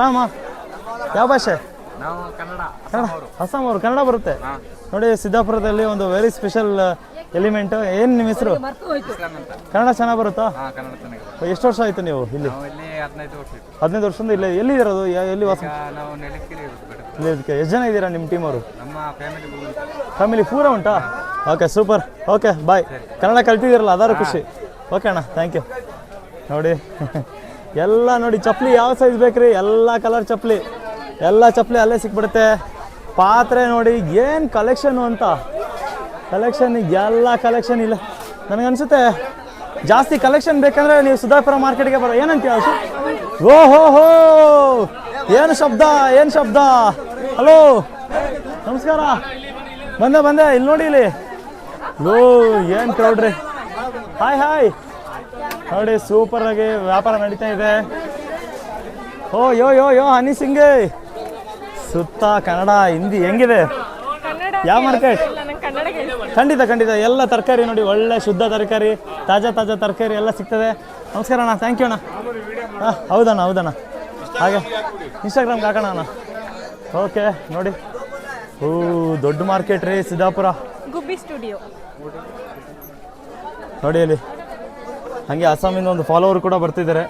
ರಾಮ ಯಾವ ಭಾಷೆ? ನಾವು ಕನ್ನಡ. ಅಸ್ಸಾಂ ಅವರು ಕನ್ನಡ ಬರುತ್ತೆ ನೋಡಿ. ಸಿದ್ದಾಪುರದಲ್ಲಿ ಒಂದು ವೆರಿ ಸ್ಪೆಷಲ್ ಎಲಿಮೆಂಟ್. ಏನು ನಿಮ್ಮ ಹೆಸರು? ಕನ್ನಡ ಚೆನ್ನಾಗಿ ಬರುತ್ತಾ? ಎಷ್ಟು ವರ್ಷ ಆಯಿತು ನೀವು ಇಲ್ಲಿ? 15 ವರ್ಷದಿಂದ ಇಲ್ಲೇ. ಎಲ್ಲಿ ಇರೋದು? ಎಲ್ಲಿ ವಾಸ? ಎಷ್ಟು ಜನ ಇದ್ದೀರಾ ನಿಮ್ಮ ಟೀಮ್ ಅವರು? ಫ್ಯಾಮಿಲಿ ಪೂರ ಉಂಟಾ? Okay super. Okay bye. Kannada ಕಲ್ತಿದ್ದೀರಲ್ಲ ಅದಾರು ಖುಷಿ. ಓಕೆ ಅಣ್ಣ ಥ್ಯಾಂಕ್ ಯು. ನೋಡಿ ಎಲ್ಲ ನೋಡಿ ಚಪ್ಪಲಿ ಯಾವ ಸೈಜ್ ಬೇಕ್ರಿ ಎಲ್ಲ ಕಲರ್ ಚಪ್ಪಲಿ, ಎಲ್ಲ ಚಪ್ಪಲಿ ಅಲ್ಲೇ ಸಿಕ್ಬಿಡುತ್ತೆ. ಪಾತ್ರೆ ನೋಡಿ ಏನು ಕಲೆಕ್ಷನು ಅಂತ. ಕಲೆಕ್ಷನ್ ಎಲ್ಲ ಕಲೆಕ್ಷನ್ ಇಲ್ಲ. ನನಗನ್ಸುತ್ತೆ ಜಾಸ್ತಿ ಕಲೆಕ್ಷನ್ ಬೇಕಂದ್ರೆ ನೀವು ಸಿದ್ದಾಪುರ ಮಾರ್ಕೆಟ್ಗೆ ಬರೋ. ಏನಂತೀಯ? ಓ ಹೋ ಹೋ ಏನು ಶಬ್ದ, ಏನು ಶಬ್ದ. ಹಲೋ ನಮಸ್ಕಾರ. ಬಂದೆ ಇಲ್ಲಿ ನೋಡಿ. ಇಲ್ಲಿ ಓ ಏನು ಕ್ರೌಡ್ರಿ. ಹಾಯ್ ನೋಡಿ ಸೂಪರ್ ಆಗಿ ವ್ಯಾಪಾರ ನಡೀತಾ ಇದೆ. ಓ ಯೋ ಹನಿ ಸಿಂಗೆ ಸುತ್ತ ಕನ್ನಡ ಹಿಂದಿ ಹೆಂಗಿದೆ? ಯಾವ ಮಾರ್ಕೆಟ್? ಖಂಡಿತ ಎಲ್ಲ ತರಕಾರಿ ನೋಡಿ, ಒಳ್ಳೆ ಶುದ್ಧ ತರಕಾರಿ, ತಾಜಾ ತರಕಾರಿ ಎಲ್ಲ ಸಿಗ್ತದೆ. ನಮಸ್ಕಾರ ಅಣ್ಣ, ಥ್ಯಾಂಕ್ ಯು ಅಣ್ಣ. ಹೌದಣ್ಣ ಹಾಗೆ ಇನ್ಸ್ಟಾಗ್ರಾಮ್ಗೆ ಹಾಕೋಣ ಅಣ್ಣ. ಓಕೆ ನೋಡಿ. ಓ ದೊಡ್ಡ ಮಾರ್ಕೆಟ್ ರೀ ಸಿದ್ದಾಪುರ. ಗುಬ್ಬಿ ಸ್ಟುಡಿಯೋ ನೋಡಿ ಅಲ್ಲಿ ಹಾಗೆ ಅಸ್ಸಾಮಿಂದ ಒಂದು ಫಾಲೋವರ್ ಕೂಡ ಬರ್ತಿದ್ದಾರೆ.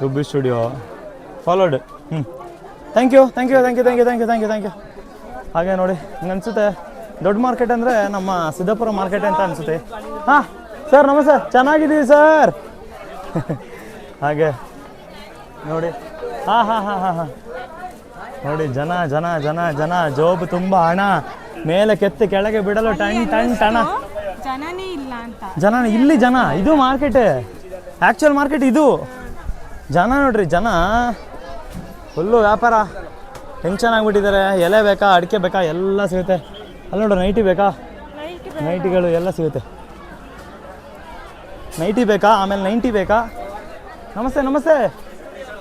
Gubbi studio followed. Thank you. ಹಾಗೆ ನೋಡಿ ಹಿಂಗೆ ಅನಿಸುತ್ತೆ ದೊಡ್ಡ ಮಾರ್ಕೆಟ್ ಅಂದರೆ ನಮ್ಮ ಸಿದ್ದಾಪುರ ಮಾರ್ಕೆಟ್ ಅಂತ ಅನಿಸುತ್ತೆ. ಹಾಂ ಸರ್ ನಮಸ್ತೆ, ಚೆನ್ನಾಗಿದ್ದೀವಿ ಸರ್. ಹಾಗೆ ನೋಡಿ ಹಾಂ ನೋಡಿ ಜನ ಜೋಬ್ ತುಂಬ ಹಣ, ಮೇಲೆ ಕೆತ್ತಿ ಕೆಳಗೆ ಬಿಡಲು ಟಣ. ಜನ ಇಲ್ಲಿ ಇದು ಮಾರ್ಕೆಟ್, ಆ್ಯಕ್ಚುಯಲ್ ಮಾರ್ಕೆಟ್ ಇದು. ಜನ ನೋಡ್ರಿ, ಜನ ಫುಲ್ಲು ವ್ಯಾಪಾರ. ಟೆನ್ಷನ್ ಆಗಿಬಿಟ್ಟಿದ್ದಾರೆ. ಎಲೆ ಬೇಕಾ, ಅಡಿಕೆ ಬೇಕಾ, ಎಲ್ಲ ಸಿಗುತ್ತೆ. ಅಲ್ಲಿ ನೋಡ್ರಿ ನೈಟಿ ಬೇಕಾ, ನೈಟಿಗಳು ಎಲ್ಲ ಸಿಗುತ್ತೆ. ನೈಟಿ ಬೇಕಾ, ಆಮೇಲೆ 90 ಬೇಕಾ. ನಮಸ್ತೆ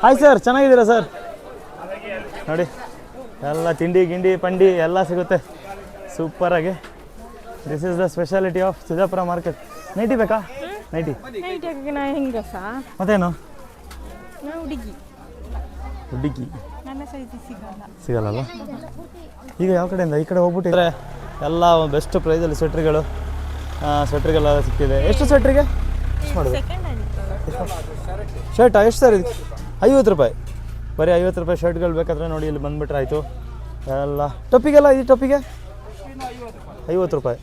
ಹಾಯ್ ಸರ್, ಚೆನ್ನಾಗಿದ್ದೀರಾ ಸರ್? ನೋಡಿ ಎಲ್ಲ ತಿಂಡಿ ಗಿಂಡಿ ಪಂಡಿ ಎಲ್ಲ ಸಿಗುತ್ತೆ ಸೂಪರಾಗಿ. This is the speciality of Siddapura market. Nighty ಬೇಕಾ? ನೈಟಿ ಮತ್ತೇನು? ಹುಡುಗಿ ಸಿಗಲ್ಲ. ಈಗ ಯಾವ ಕಡೆಯಿಂದ ಈ ಕಡೆ ಹೋಗ್ಬಿಟ್ಟಿದ್ರೆ ಎಲ್ಲ ಬೆಸ್ಟ್ ಪ್ರೈಸಲ್ಲಿ ಸ್ವೆಟ್ರಿಗೆಲ್ಲ ಸಿಗ್ತಿದೆ. ಎಷ್ಟು ಸ್ವೆಟ್ರಿಗೆ ಎಷ್ಟು ಮಾಡೋದು? ಶರ್ಟಾ ಎಷ್ಟು ಸರ್? ಇದು 50 ರೂಪಾಯಿ, ಬರೀ 50 ರೂಪಾಯಿ ಶರ್ಟ್ಗಳು ಬೇಕಾದರೆ ನೋಡಿ ಇಲ್ಲಿ ಬಂದುಬಿಟ್ರೆ ಆಯಿತು. ಎಲ್ಲ ಟೊಪ್ಪಿಗೆಲ್ಲ ಈ ಟೊಪ್ಪಿಗೆ 50 ರೂಪಾಯಿ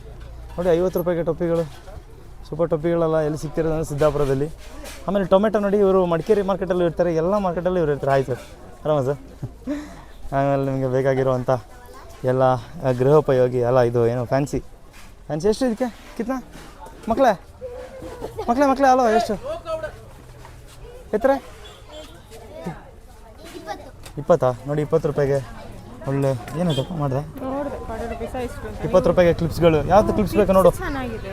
ನೋಡಿ. 50 ರೂಪಾಯಿಗೆ ಟೊಪ್ಪಿಗಳು, ಸೂಪರ್ ಟೊಪ್ಪಿಗಳೆಲ್ಲ ಎಲ್ಲಿ ಸಿಗ್ತಿರೋದು ಸಿದ್ದಾಪುರದಲ್ಲಿ. ಆಮೇಲೆ ಟೊಮೆಟೊ ನೋಡಿ, ಇವರು ಮಡಿಕೇರಿ ಮಾರ್ಕೆಟಲ್ಲಿ ಇರ್ತಾರೆ, ಎಲ್ಲ ಮಾರ್ಕೆಟಲ್ಲಿ ಇವರು ಇರ್ತಾರೆ. ಆಯ್ತು ಆರಾಮ ಸರ್. ಆಮೇಲೆ ನಿಮಗೆ ಬೇಕಾಗಿರುವಂಥ ಎಲ್ಲ ಗೃಹೋಪಯೋಗಿ ಎಲ್ಲ ಇದು ಏನು ಫ್ಯಾನ್ಸಿ ಎಷ್ಟು ಇದಕ್ಕೆ? ಕಿತ್ನಾ ಮಕ್ಕಳೇ ಅಲೋ ಎಷ್ಟು ಎತ್ತರ? 20 ನೋಡಿ. 20 ರೂಪಾಯಿಗೆ ಒಳ್ಳೆ ಏನಾಯ್ತಪ್ಪ ಮಾಡಿದೆ? 20 ರೂಪಾಯಿಗೆ ಕ್ಲಿಪ್ಸ್ಗಳು. ಯಾವ್ದು ಕ್ಲಿಪ್ಸ್ ಬೇಕು ನೋಡು.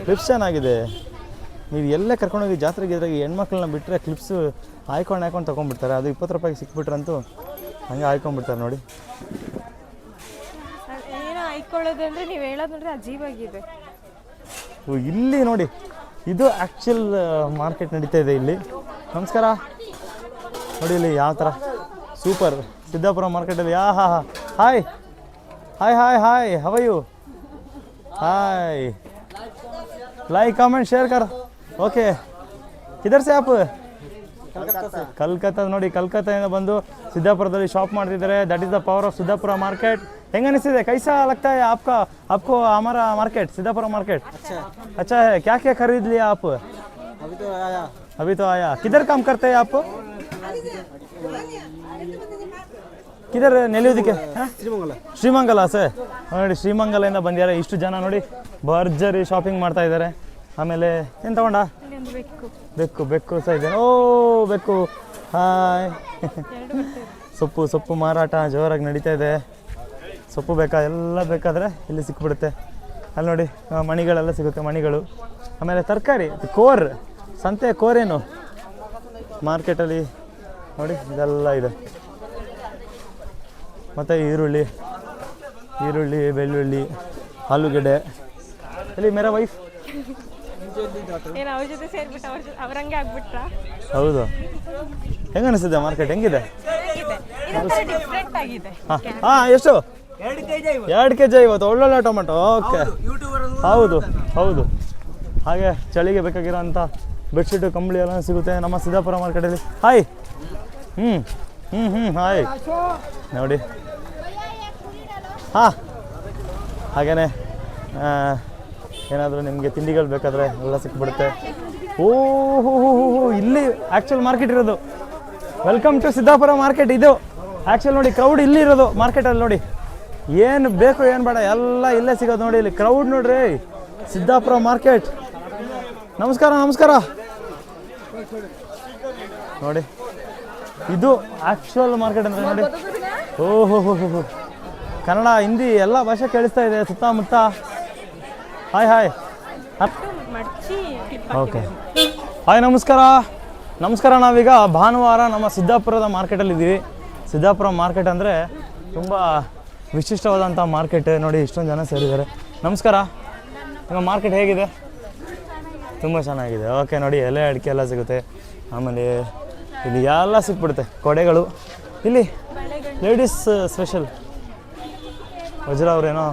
ಕ್ಲಿಪ್ಸ್ ಚೆನ್ನಾಗಿದೆ. ನೀವು ಎಲ್ಲೇ ಕರ್ಕೊಂಡೋಗಿ ಜಾತ್ರೆಗೆ ಹೆಣ್ಮಕ್ಳನ್ನ ಬಿಟ್ಟರೆ ಕ್ಲಿಪ್ಸು ಹಾಯ್ಕೊಂಡು ತೊಗೊಂಡ್ಬಿಡ್ತಾರೆ. ಅದು 20 ರೂಪಾಯಿಗೆ ಸಿಕ್ಬಿಟ್ರಂತೂ ಹಂಗೆ ಹಾಯ್ಕೊಂಡ್ಬಿಡ್ತಾರೆ ನೋಡಿ. ನೀವು ಹೇಳೋದು ನೋಡ್ರೆ ಅಜೀಬಾಗಿದೆ. ಇಲ್ಲಿ ನೋಡಿ, ಇದು ಆ್ಯಕ್ಚುಯಲ್ ಮಾರ್ಕೆಟ್ ನಡೀತಾ ಇದೆ ಇಲ್ಲಿ. ನಮಸ್ಕಾರ ನೋಡಿ ಇಲ್ಲಿ ಯಾವ ಥರ ಸೂಪರ್ ಸಿದ್ದಾಪುರ ಮಾರ್ಕೆಟಲ್ಲಿ. Hi how are you? Hi like comment share कर. ओके किधर से आप? ಕಲ್ಕತ್ತಾ ನೋಡಿ. ಕಲ್ಕತ್ತಾದಿಂದ ಬಂದು ಸಿದ್ದಾಪುರದಲ್ಲಿ ಶಾಪ್ ಮಾಡ್ತಿದ್ದಾರೆ. That is the power of Siddapura market. ಹೆಂಗೆ ಅನಿಸ್ತಿದೆ? कैसा लगता है आपको हमारा मार्केट सिद्धापुर मार्केट? अच्छा है. क्या खरीद लिया आप? अभी तो आया. किधर काम करते हैं आप? किधर? ನೆಲ್ಲಿಯೋದಕ್ಕೆ ಶ್ರೀಮಂಗಲ ಸರ್ ನೋಡಿ. ಶ್ರೀಮಂಗಲದಿಂದ ಬಂದಿದ್ದಾರೆ ಇಷ್ಟು ಜನ ನೋಡಿ. ಭರ್ಜರಿ ಶಾಪಿಂಗ್ ಮಾಡ್ತಾ ಇದ್ದಾರೆ. ಆಮೇಲೆ ಏನು ತಗೊಂಡ? ಬೆಕ್ಕು ಸಹ ಇದೆ. ಓ ಬೆಕ್ಕು ಹಾಯ್. ಸೊಪ್ಪು ಮಾರಾಟ ಜೋರಾಗಿ ನಡೀತಾ ಇದೆ. ಸೊಪ್ಪು ಬೇಕಾ, ಎಲ್ಲ ಬೇಕಾದರೆ ಇಲ್ಲಿ ಸಿಕ್ಬಿಡುತ್ತೆ. ಅಲ್ಲಿ ನೋಡಿ ಮಣಿಗಳೆಲ್ಲ ಸಿಗುತ್ತೆ, ಮಣಿಗಳು. ಆಮೇಲೆ ತರಕಾರಿ ಸಂತೆ ಕೋರೇನು ಮಾರ್ಕೆಟಲ್ಲಿ ನೋಡಿ ಇದೆಲ್ಲ ಇದೆ. ಮತ್ತು ಈರುಳ್ಳಿ, ಬೆಳ್ಳುಳ್ಳಿ, ಆಲೂಗಡ್ಡೆ. ಇಲ್ಲಿ ಮೇರಾ ವೈಫ್ ಏನು ಅವ್ರ ಜೊತೆ ಸೇರ್ಬಿಟ್ಟು ಅವ್ರಂಗೆ ಆಗ್ಬಿಟ್ರ? ಹೌದು. ಹೆಂಗೆ ಅನಿಸಿದೆ ಮಾರ್ಕೆಟ್, ಹೆಂಗಿದೆ? ಡಿಫ್ರೆಂಟ್ ಆಗಿದೆ. ಹಾಂ ಎಷ್ಟು? 2 kg ಇವತ್ತು ಒಳ್ಳೊಳ್ಳೆ ಟೊಮೆಟೊ. ಓಕೆ, ಹೌದು ಹೌದು. ಹಾಗೆ ಚಳಿಗೆ ಬೇಕಾಗಿರೋಂಥ ಬೆಡ್ಶೀಟು ಕಂಬಳಿ ಎಲ್ಲ ಸಿಗುತ್ತೆ ನಮ್ಮ ಸಿದ್ದಾಪುರ ಮಾರ್ಕೆಟಲ್ಲಿ. ಹಾಯ್. ಹಾಯ್ ನೋಡಿ. ಹಾಂ, ಹಾಗೆಯೇ ಏನಾದರೂ ನಿಮಗೆ ತಿಂಡಿಗಳು ಬೇಕಾದರೆ ಎಲ್ಲ ಸಿಕ್ಬಿಡುತ್ತೆ. ಓಹೋ, ಇಲ್ಲಿ ಆ್ಯಕ್ಚುಲ್ ಮಾರ್ಕೆಟ್ ಇರೋದು. Welcome to Siddapura market. ಇದು ಆ್ಯಕ್ಚುಲ್ ನೋಡಿ ಕ್ರೌಡ್ ಇಲ್ಲಿ ಇರೋದು ಮಾರ್ಕೆಟಲ್ಲಿ. ನೋಡಿ ಏನು ಬೇಕು ಏನು ಬೇಡ ಎಲ್ಲ ಇಲ್ಲೇ ಸಿಗೋದು. ನೋಡಿ ಇಲ್ಲಿ ಕ್ರೌಡ್ ನೋಡ್ರಿ, ಸಿದ್ದಾಪುರ ಮಾರ್ಕೆಟ್. ನಮಸ್ಕಾರ ನಮಸ್ಕಾರ. ನೋಡಿ ಇದು ಆ್ಯಕ್ಚುಯಲ್ ಮಾರ್ಕೆಟ್ ಅಂದರೆ ನೋಡಿ. ಓಹೋ, ಕನ್ನಡ ಹಿಂದಿ ಎಲ್ಲ ಭಾಷೆ ಕೇಳಿಸ್ತಾ ಇದೆ ಸುತ್ತಮುತ್ತ. Hi hi. ಓಕೆ, ಹಾಯ್ ನಮಸ್ಕಾರ ನಮಸ್ಕಾರ. ನಾವೀಗ ಭಾನುವಾರ ನಮ್ಮ ಸಿದ್ದಾಪುರದ ಮಾರ್ಕೆಟಲ್ಲಿದ್ದೀವಿ. ಸಿದ್ದಾಪುರ ಮಾರ್ಕೆಟ್ ಅಂದರೆ ತುಂಬ ವಿಶಿಷ್ಟವಾದಂಥ ಮಾರ್ಕೆಟ್. ನೋಡಿ ಇಷ್ಟೊಂದು ಜನ ಸೇರಿದ್ದಾರೆ. ನಮಸ್ಕಾರ. ನಿಮ್ಮ ಮಾರ್ಕೆಟ್ ಹೇಗಿದೆ? ತುಂಬ ಚೆನ್ನಾಗಿದೆ. ಓಕೆ, ನೋಡಿ ಎಲೆ ಅಡಿಕೆ ಎಲ್ಲ ಸಿಗುತ್ತೆ. ಆಮೇಲೆ ಇಲ್ಲಿ ಎಲ್ಲ ಸಿಕ್ಬಿಡುತ್ತೆ. ಕೊಡೆಗಳು ಇಲ್ಲಿ ಲೇಡೀಸ್ ಸ್ಪೆಷಲ್. ವಜ್ರ ಅವರೇನೋ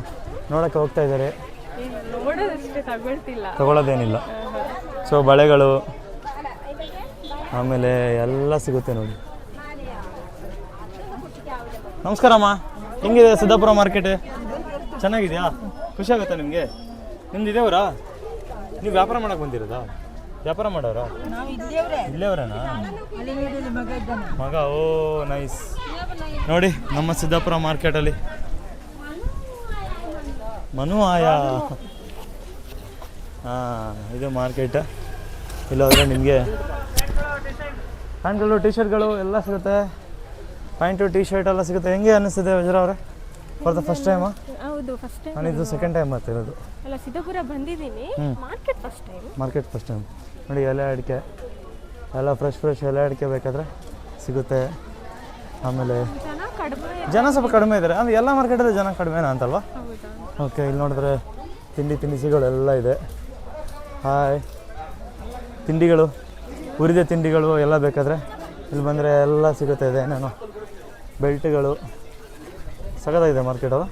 ನೋಡೋಕ್ಕೆ ಹೋಗ್ತಾ ಇದ್ದಾರೆ, ತಗೊಳ್ಳೋದೇನಿಲ್ಲ. ಸೊ ಬಳೆಗಳು ಆಮೇಲೆ ಎಲ್ಲ ಸಿಗುತ್ತೆ ನೋಡಿ. ನಮಸ್ಕಾರಮ್ಮ, ಹೆಂಗಿದೆ ಸಿದ್ದಾಪುರ ಮಾರ್ಕೆಟ್? ಚೆನ್ನಾಗಿದೆಯಾ? ಖುಷಿ ಆಗುತ್ತಾ ನಿಮಗೆ? ನಿಮ್ದು ಇದೇವರಾ? ನೀವು ವ್ಯಾಪಾರ ಮಾಡೋಕೆ ಬಂದಿರೋದಾ? ವ್ಯಾಪಾರ ಮಾಡೋರಾ? ಇಲ್ಲೇವ್ರೇನಾ ಮಗ? ಓ ನೈಸ್. ನೋಡಿ ನಮ್ಮ ಸಿದ್ದಾಪುರ ಮಾರ್ಕೆಟಲ್ಲಿ ಮನು ಆಯಾ. ಹಾಂ, ಇದು ಮಾರ್ಕೆಟ್. ಇಲ್ಲಾದರೆ ನಿಮಗೆ ಪ್ಯಾಂಟ್ಗಳು, ಟಿ ಶರ್ಟ್ಗಳು ಎಲ್ಲ ಸಿಗುತ್ತೆ. ಪ್ಯಾಂಟು ಟಿ ಶರ್ಟ್ ಎಲ್ಲ ಸಿಗುತ್ತೆ. ಹೆಂಗೆ ಅನ್ನಿಸ್ತಿದೆ ವಜ್ರ ಅವರೇ? ಫಾರ್ ದ ಫಸ್ಟ್ ಟೈಮಾ? ಹೌದು, ಫಸ್ಟ್ ಟೈಮ್. ನಾನಿದು ಸೆಕೆಂಡ್ ಟೈಮ್ ಬರ್ತಿರೋದು. ಅಲ್ಲ, ಸಿದ್ದಾಪುರ ಬಂದಿದ್ದೀನಿ. Market first time. Market first time. ನೋಡಿ ಎಲೆ ಅಡಿಕೆ ಎಲ್ಲ ಫ್ರೆಶ್ ಎಲೆ ಅಡಿಕೆ ಬೇಕಾದರೆ ಸಿಗುತ್ತೆ. ಆಮೇಲೆ ಜನ ಸ್ವಲ್ಪ ಕಡಿಮೆ ಇದ್ದಾರೆ. ಅಂದರೆ ಎಲ್ಲ ಮಾರ್ಕೆಟಲ್ಲಿ ಜನ ಕಡಿಮೆನಾ ಅಂತಲ್ವಾ? ಓಕೆ, ಇಲ್ಲಿ ನೋಡಿದ್ರೆ ತಿಂಡಿಗಳೆಲ್ಲ ಇದೆ. ಹಾಯ್. ತಿಂಡಿಗಳು, ಹುರಿದ ತಿಂಡಿಗಳು ಎಲ್ಲ ಬೇಕಾದರೆ ಇಲ್ಲಿ ಬಂದರೆ ಎಲ್ಲ ಸಿಗುತ್ತೆ. ಇದೆ ನಾನು ಬೆಲ್ಟ್ಗಳು ಸಗದಾಗಿದೆ ಮಾರ್ಕೆಟಲ್ಲ.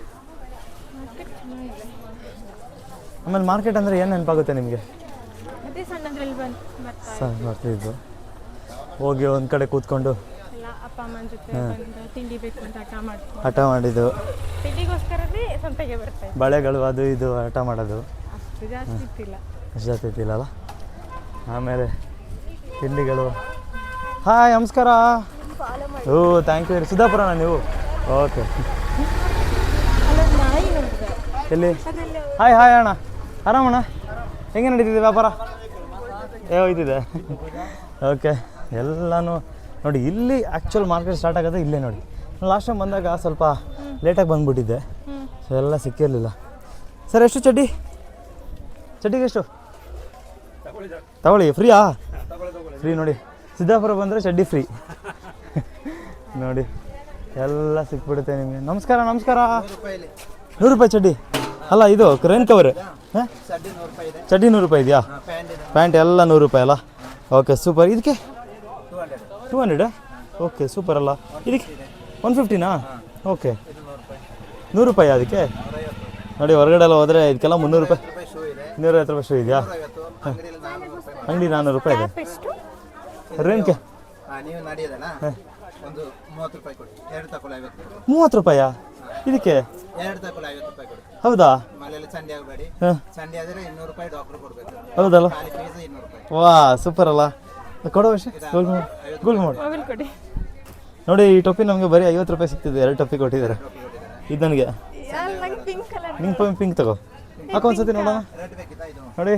ಆಮೇಲೆ ಮಾರ್ಕೆಟ್ ಅಂದರೆ ಏನು ನೆನಪಾಗುತ್ತೆ ನಿಮಗೆ? ಬರ್ತಿದ್ದು ಹೋಗಿ ಒಂದು ಕಡೆ ಕೂತ್ಕೊಂಡು ಹಠ ಮಾಡಿದ್ದು, ಬಳೆಗಳು ಅದು ಇದು ಹಠ ಮಾಡೋದು ಜಾಸ್ತಿ ಇತ್ತಿಲ್ಲಲ್ಲ. ಆಮೇಲೆ ತಿಂಡಿಗಳು. ಹಾಯ್ ನಮಸ್ಕಾರ. ಓ ಥ್ಯಾಂಕ್ ಯು. ಸಿದ್ದಾಪುರನಾ ನೀವು? ಓಕೆ. ಎಲ್ಲಿ? ಹಾಯ್ ಹಾಯ್ ಅಣ್ಣ, ಆರಾಮಣ್ಣ? ಹೆಂಗೆ ನಡೀತಿದೆ ವ್ಯಾಪಾರ? ಹೋಯ್ತಿದೆ. ಓಕೆ, ಎಲ್ಲನೂ ನೋಡಿ ಇಲ್ಲಿ ಆ್ಯಕ್ಚುಲ್ ಮಾರ್ಕೆಟ್ ಸ್ಟಾರ್ಟ್ ಆಗೋದು ಇಲ್ಲೇ ನೋಡಿ. ಲಾಸ್ಟ್ ಟೈಮ್ ಬಂದಾಗ ಸ್ವಲ್ಪ ಲೇಟಾಗಿ ಬಂದುಬಿಟ್ಟಿದ್ದೆ, ಸೊ ಎಲ್ಲ ಸಿಕ್ಕಿರಲಿಲ್ಲ. ಸರ್ ಎಷ್ಟು ಚಡ್ಡಿಗೆ ಎಷ್ಟು ತಗೊಳ್ಳಿ? ಫ್ರೀಯಾ? ಫ್ರೀ ನೋಡಿ, ಸಿದ್ದಾಪುರ ಬಂದರೆ ಚಡ್ಡಿ ಫ್ರೀ ನೋಡಿ, ಎಲ್ಲ ಸಿಕ್ಬಿಡುತ್ತೆ ನಿಮಗೆ. ನಮಸ್ಕಾರ ನಮಸ್ಕಾರ. 100 ರೂಪಾಯಿ ಚಡ್ಡಿ ಅಲ್ಲ, ಇದು ರೈನ್ ಕವರ್. ಹಾಂ, ಚಡ್ಡಿ 100 ರೂಪಾಯಿ ಇದೆಯಾ? ಪ್ಯಾಂಟ್ ಎಲ್ಲ 100 ರೂಪಾಯಿ ಅಲ್ಲ? Okay super. ಇದಕ್ಕೆ 200? ಓಕೆ ಸೂಪರ್ ಅಲ್ಲ. ಇದಕ್ಕೆ 150ನಾ? ಓಕೆ 100 ರೂಪಾಯಿ ಅದಕ್ಕೆ. ನೋಡಿ ಹೊರಗಡೆ ಎಲ್ಲ ಹೋದರೆ ಇದಕ್ಕೆಲ್ಲ 300 ರೂಪಾಯಿ, 250 ರೂಪಾಯಿ ಶೂ ಇದೆಯಾ? ಅಂಗಡಿ 400 ರೂಪಾಯಿ ಇದೆ. ರೇನ್ಕೆ 30 ರೂಪಾಯಾ ಇದಕ್ಕೆ? ಹೌದಾ? ಹೌದಲ್ಲ? ವಾ ಸೂಪರ್ ಅಲ್ಲ. ಕೊಡೋ ವಿಷಯ ಗೋಲ್ ಮಾಡಿ ನೋಡಿ. ಈ ಟೊಪ್ಪಿ ನಮಗೆ ಬರೀ 50 ರೂಪಾಯಿ ಸಿಗ್ತಿದೆ. 2 ಟೊಪ್ಪಿ ಕೊಟ್ಟಿದ್ದಾರೆ. ಇದು ನನಗೆ ಪಿಂಕ್ ತಗೋ, ಹಾಕೋ ಒಂದ್ಸತಿ ನೋಡೋಣ. ನೋಡಿ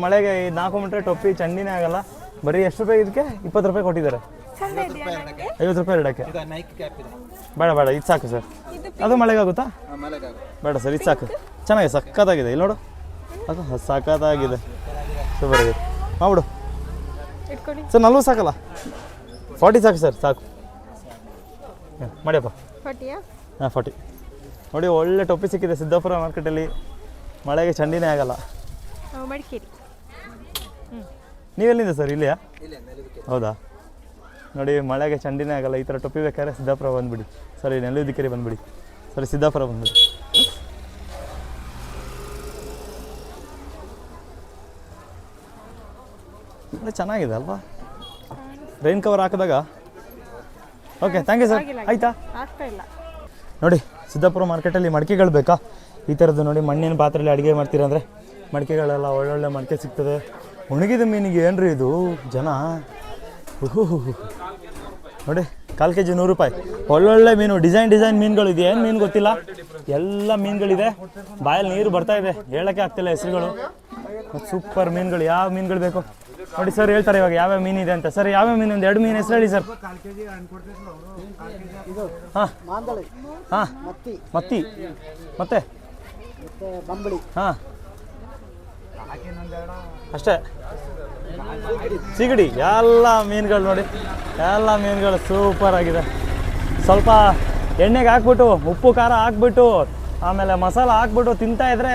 ಮಳೆಗೆ ಇದು ಹಾಕೊಂಬಿಟ್ರೆ ಟೊಪ್ಪಿ ಚಂಡಿನೇ ಆಗಲ್ಲ. ಬರೀ ಎಷ್ಟು ರೂಪಾಯಿ ಇದಕ್ಕೆ? 20 ರೂಪಾಯಿ ಕೊಟ್ಟಿದ್ದಾರೆ. 50 ರೂಪಾಯಿ ಎರಡಕ್ಕೆ. ಬೇಡ ಇದು ಸಾಕು ಸರ್. ಅದು ಮಳೆಗಾಗುತ್ತಾ? ಬೇಡ ಸರ್, ಇದು ಸಾಕು. ಚೆನ್ನಾಗಿದೆ, ಸಕ್ಕತ್ತಾಗಿದೆ. ಇಲ್ಲಿ ನೋಡು, ಅದು ಸಕ್ಕತ್ತಾಗಿದೆ, ಸೂಪರ್ ಆಗಿದೆ. ಮಾಡ್ಬಿಡು ಸರ್. 40 ಸಾಕಲ್ಲ? 40 ಸಾಕು ಸರ್, ಸಾಕು. ಮಾಡಿಯಪ್ಪ. ಹಾಂ 40. ನೋಡಿ ಒಳ್ಳೆ ಟೊಪ್ಪಿ ಸಿಕ್ಕಿದೆ ಸಿದ್ದಾಪುರ ಮಾರ್ಕೆಟಲ್ಲಿ. ಮಳೆಗೆ ಚಂಡಿನೇ ಆಗಲ್ಲ. ನೀವೆಲ್ಲಿಂದ ಸರ್ ಇಲ್ಲಿಯಾ? ಹೌದಾ? ನೋಡಿ ಮಳೆಗೆ ಚಂಡಿನೇ ಆಗಲ್ಲ, ಈ ಥರ ಟೊಪ್ಪಿ ಬೇಕಾದ್ರೆ ಸಿದ್ದಾಪುರ ಬಂದುಬಿಡಿ. ಸರಿ, ನೆಲ್ಲೂದಿಕೆರೆ ಬಂದುಬಿಡಿ. ಸರಿ, ಸಿದ್ದಾಪುರ ಬಂದುಬಿಡಿ. ಚೆನ್ನಾಗಿದೆ ಅಲ್ವಾ ರೈನ್ ಕವರ್ ಹಾಕಿದಾಗ? Okay, thank you sir. ಆಯಿತಾ? ಆಗ್ತಾ ಇಲ್ಲ. ನೋಡಿ ಸಿದ್ದಾಪುರ ಮಾರ್ಕೆಟಲ್ಲಿ ಮಡಿಕೆಗಳು ಬೇಕಾ? ಈ ಥರದ್ದು ನೋಡಿ, ಮಣ್ಣಿನ ಪಾತ್ರೆಯಲ್ಲಿ ಅಡುಗೆ ಮಾಡ್ತೀರಂದರೆ ಮಡಿಕೆಗಳೆಲ್ಲ ಒಳ್ಳೊಳ್ಳೆ ಮಡಿಕೆ ಸಿಗ್ತದೆ. ಒಣಗಿದ ಮೀನಿಗೆ ಏನ್ರಿ ಇದು ಜನ? ನೋಡಿ, 1/4 kg 100 ರೂಪಾಯಿ. ಒಳ್ಳೊಳ್ಳೆ ಮೀನು, ಡಿಸೈನ್ ಮೀನುಗಳು ಇದೆ. ಏನು ಮೀನು ಗೊತ್ತಿಲ್ಲ, ಎಲ್ಲ ಮೀನುಗಳಿದೆ. ಬಾಯಲ್ಲಿ ನೀರು ಬರ್ತಾ ಇದೆ, ಹೇಳೋಕ್ಕೆ ಆಗ್ತಿಲ್ಲ ಹೆಸರುಗಳು. ಸೂಪರ್ ಮೀನುಗಳು. ಯಾವ ಮೀನುಗಳು ಬೇಕು ನೋಡಿ ಸರ್, ಹೇಳ್ತಾರೆ ಇವಾಗ ಯಾವ್ಯಾವ ಮೀನಿದೆ ಅಂತ. ಸರ್, ಯಾವ್ಯಾವ ಮೀನು? ಒಂದು 2 ಮೀನು ಹೆಸರು ಹೇಳಿ ಸರ್. ಹಾಂ ಹಾಂ, ಮತ್ತಿ ಮತ್ತೆ ಹಾಂ, ಅಷ್ಟೇ. ಸಿಗಡಿ, ಎಲ್ಲ ಮೀನುಗಳು ನೋಡಿ, ಎಲ್ಲ ಮೀನುಗಳು ಸೂಪರ್ ಆಗಿದೆ. ಸ್ವಲ್ಪ ಎಣ್ಣೆಗೆ ಹಾಕ್ಬಿಟ್ಟು, ಉಪ್ಪು ಖಾರ ಹಾಕ್ಬಿಟ್ಟು, ಆಮೇಲೆ ಮಸಾಲ ಹಾಕ್ಬಿಟ್ಟು ತಿಂತಾ ಇದ್ರೆ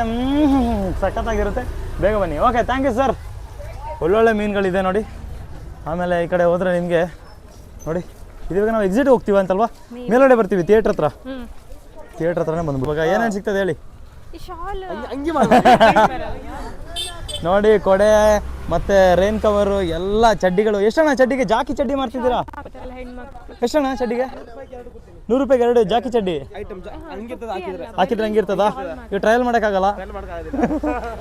ಸಖತ್ತಾಗಿರುತ್ತೆ. ಬೇಗ ಬನ್ನಿ. Okay, thank you sir. ಒಳ್ಳೊಳ್ಳೆ ಮೀನುಗಳಿದೆ ನೋಡಿ. ಆಮೇಲೆ ಈ ಕಡೆ ಹೋದರೆ ನಿಮಗೆ ನೋಡಿ, ಇವಾಗ ನಾವು ಎಕ್ಸಿಟ್ ಹೋಗ್ತೀವಿ ಅಂತಲ್ವಾ, ಮೇಲ್ಗಡೆ ಬರ್ತೀವಿ ಥಿಯೇಟ್ರ್ ಹತ್ರನೇ ಬಂದ್ಬಿಟ್ಟು. ಇವಾಗ ಏನೇನು ಸಿಗ್ತದೆ ಹೇಳಿ? ನೋಡಿ, ಕೊಡೆ ಮತ್ತು ರೈನ್ ಕವರು ಎಲ್ಲ ಚಡ್ಡಿಗಳು. ಎಷ್ಟಣ್ಣ ಚಡ್ಡಿಗೆ? ಜಾಕಿ ಚಡ್ಡಿ ಮಾಡ್ತಿದ್ದೀರಾ? ಎಷ್ಟಣ್ಣ ಚಡ್ಡಿಗೆ? 100 ರೂಪಾಯಿಗೆ 2 ಜಾಕಿ ಚಡ್ಡಿ ಹಾಕಿದ್ರೆ ಹಂಗಿರ್ತದ? ಇವು ಟ್ರಯಲ್ ಮಾಡೋಕ್ಕಾಗಲ್ಲ.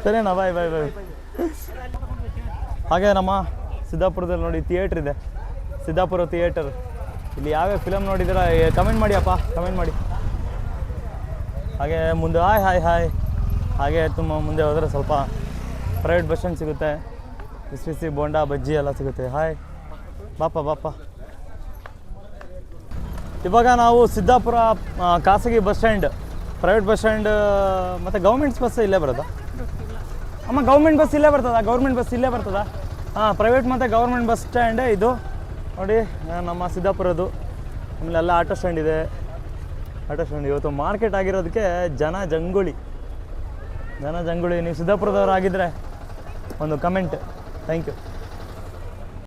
ಸರಿನಾ? ಬಾಯ್. ಹಾಗೆ ನಮ್ಮ ಸಿದ್ದಾಪುರದಲ್ಲಿ ನೋಡಿ ಥಿಯೇಟ್ರ್ ಇದೆ, ಸಿದ್ದಾಪುರ ಥಿಯೇಟರ್. ಇಲ್ಲಿ ಯಾವ್ಯಾವ ಫಿಲಮ್ ನೋಡಿದ್ದೀರಾ ಕಮೆಂಟ್ ಮಾಡಿ ಅಪ್ಪ, ಕಮೆಂಟ್ ಮಾಡಿ. ಹಾಗೆ ಮುಂದೆ ಹಾಯ್. ಹಾಗೆ ತುಂಬ ಮುಂದೆ ಹೋದರೆ ಸ್ವಲ್ಪ ಪ್ರೈವೇಟ್ ಬಸ್ ಸ್ಟ್ಯಾಂಡ್ ಸಿಗುತ್ತೆ. ಬಿಸಿ ಬೋಂಡಾ ಬಜ್ಜಿ ಎಲ್ಲ ಸಿಗುತ್ತೆ. ಹಾಯ್, ಬಾಪ. ಇವಾಗ ನಾವು ಸಿದ್ದಾಪುರ ಖಾಸಗಿ bus stand, private bus stand ಮತ್ತು ಗೌರ್ಮೆಂಟ್ಸ್ ಬಸ್ ಇಲ್ಲೇ ಬರೋದಾ ಅಮ್ಮ? ಗೌರ್ಮೆಂಟ್ ಬಸ್ ಇಲ್ಲೇ ಬರ್ತದಾ? ಹಾಂ, ಪ್ರೈವೇಟ್ ಮತ್ತು ಗೌರ್ಮೆಂಟ್ ಬಸ್ ಸ್ಟ್ಯಾಂಡೇ ಇದು ನೋಡಿ, ನಮ್ಮ ಸಿದ್ದಾಪುರದ್ದು. ಆಮೇಲೆ ಎಲ್ಲ ಆಟೋ ಸ್ಟ್ಯಾಂಡ್ ಇದೆ. ಇವತ್ತು ಮಾರ್ಕೆಟ್ ಆಗಿರೋದಕ್ಕೆ ಜನ ಜಂಗುಳಿ. ನೀವು ಸಿದ್ದಾಪುರದವ್ರು ಆಗಿದ್ದರೆ ಒಂದು ಕಮೆಂಟ್. Thank you.